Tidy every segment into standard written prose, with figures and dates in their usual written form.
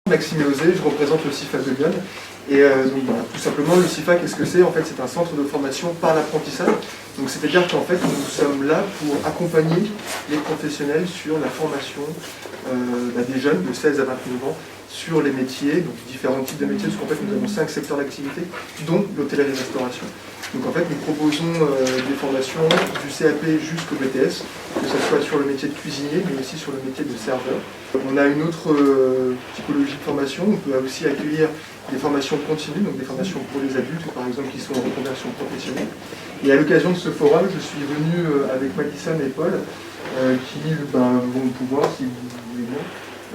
Maxime Osé, je représente le CIFA de Lyon. Et donc, voilà, tout simplement, le CIFA, qu'est-ce que c'est? En fait, c'est un centre de formation par l'apprentissage. Donc, c'est-à-dire qu'en fait, nous sommes là pour accompagner les professionnels sur la formation des jeunes de 16 à 29 ans sur les métiers, donc différents types de métiers, parce qu'en fait, nous avons 5 secteurs d'activité, dont l'hôtellerie-restauration. Donc en fait, nous proposons des formations du CAP jusqu'au BTS, que ce soit sur le métier de cuisinier, mais aussi sur le métier de serveur. On a une autre typologie de formation. On peut aussi accueillir des formations continues, donc des formations pour les adultes, par exemple, qui sont en reconversion professionnelle. Et à l'occasion de ce forum, je suis venu avec Madison et Paul, qui vont pouvoir, si vous voulez bien,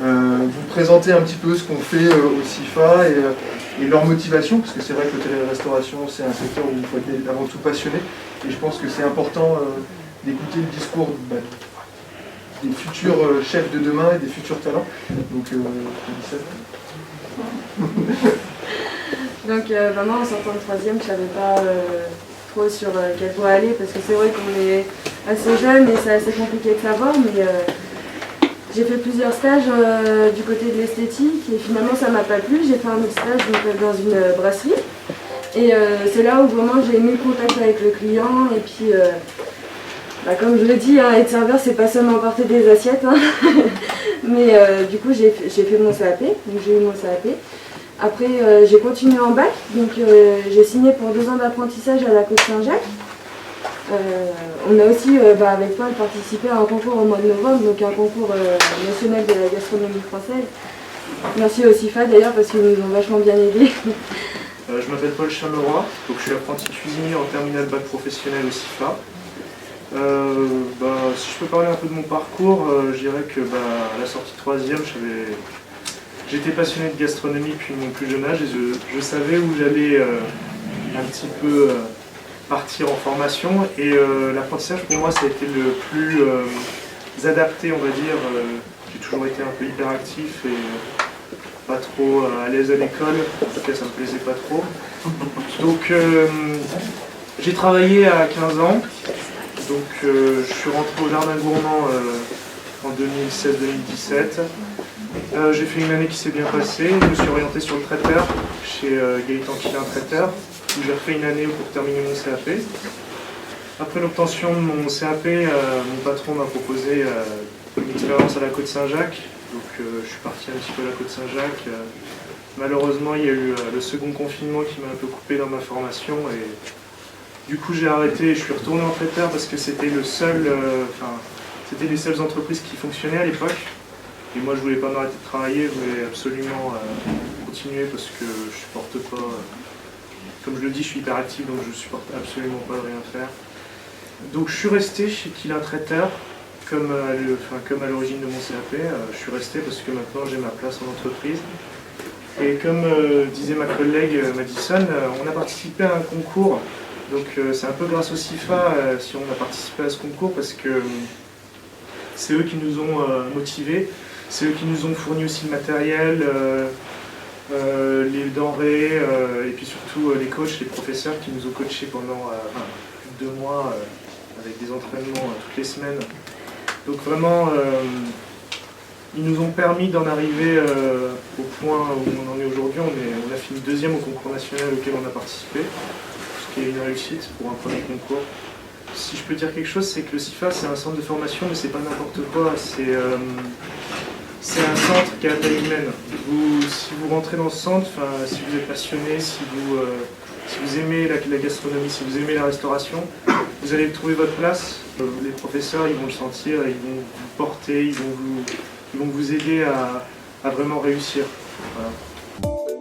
vous présenter un petit peu ce qu'on fait au CIFA et leur motivation, parce que c'est vrai que l'hôtellerie-restauration, c'est un secteur où il faut être avant tout passionné, et je pense que c'est important d'écouter le discours des futurs chefs de demain et des futurs talents. Donc, Donc moi en sortant de troisième, je ne savais pas trop sur quelle voie aller, parce que c'est vrai qu'on est assez jeune et c'est assez compliqué de savoir, mais j'ai fait plusieurs stages du côté de l'esthétique et finalement ça m'a pas plu. J'ai fait un autre stage donc, dans une brasserie et c'est là où vraiment j'ai aimé le contact avec le client et puis comme je le dis, hein, être serveur c'est pas seulement porter des assiettes, hein. Mais du coup j'ai fait mon CAP, donc j'ai eu mon CAP. Après j'ai continué en bac, donc j'ai signé pour 2 ans d'apprentissage à la Côte Saint-Jacques. On a aussi, avec Paul, participé à un concours au mois de novembre, donc un concours national de la gastronomie française. Merci au CIFA d'ailleurs parce qu'ils nous ont vachement bien aidés. Je m'appelle Paul Chameroy, donc je suis apprenti cuisinier en terminale bac professionnel au CIFA. Si je peux parler un peu de mon parcours, je dirais que à la sortie de 3e, j'étais passionné de gastronomie depuis mon plus jeune âge et je savais où j'allais un petit peu partir en formation et l'apprentissage pour moi ça a été le plus adapté, on va dire. J'ai toujours été un peu hyperactif et pas trop à l'aise à l'école, en tout cas ça me plaisait pas trop. Donc j'ai travaillé à 15 ans, donc je suis rentré au Jardin Gourmand en 2016-2017. J'ai fait une année qui s'est bien passée, je me suis orienté sur le traiteur chez Gaëtan Quillin Traiteur, où j'ai refait une année pour terminer mon CAP. Après l'obtention de mon CAP, mon patron m'a proposé une expérience à la Côte Saint-Jacques. Donc je suis parti un petit peu à la Côte Saint-Jacques. Malheureusement, il y a eu le second confinement qui m'a un peu coupé dans ma formation. Et du coup, j'ai arrêté et je suis retourné en traiteur parce que c'était c'était les seules entreprises qui fonctionnaient à l'époque. Et moi, je voulais pas m'arrêter de travailler, je voulais absolument continuer parce que je supporte pas... Comme je le dis, je suis hyperactif, donc je ne supporte absolument pas de rien faire. Donc je suis resté chez Quillin Traiteur, comme à l'origine de mon CAP. Je suis resté parce que maintenant j'ai ma place en entreprise. Et comme disait ma collègue Madison, on a participé à un concours. Donc c'est un peu grâce au CIFA si on a participé à ce concours, parce que c'est eux qui nous ont motivés, c'est eux qui nous ont fourni aussi le matériel, les denrées, et puis surtout les coachs, les professeurs qui nous ont coachés pendant plus de 2 mois avec des entraînements toutes les semaines. Donc vraiment, ils nous ont permis d'en arriver au point où on en est aujourd'hui. On a fini 2e au concours national auquel on a participé, ce qui est une réussite pour un premier concours. Si je peux dire quelque chose, c'est que le CIFA c'est un centre de formation, mais c'est pas n'importe quoi. C'est un centre qui est à taille humaine. Si vous rentrez dans ce centre, si vous êtes passionné, si vous aimez la gastronomie, si vous aimez la restauration, vous allez trouver votre place. Les professeurs, ils vont le sentir, ils vont vous porter, ils vont vous aider à vraiment réussir. Voilà.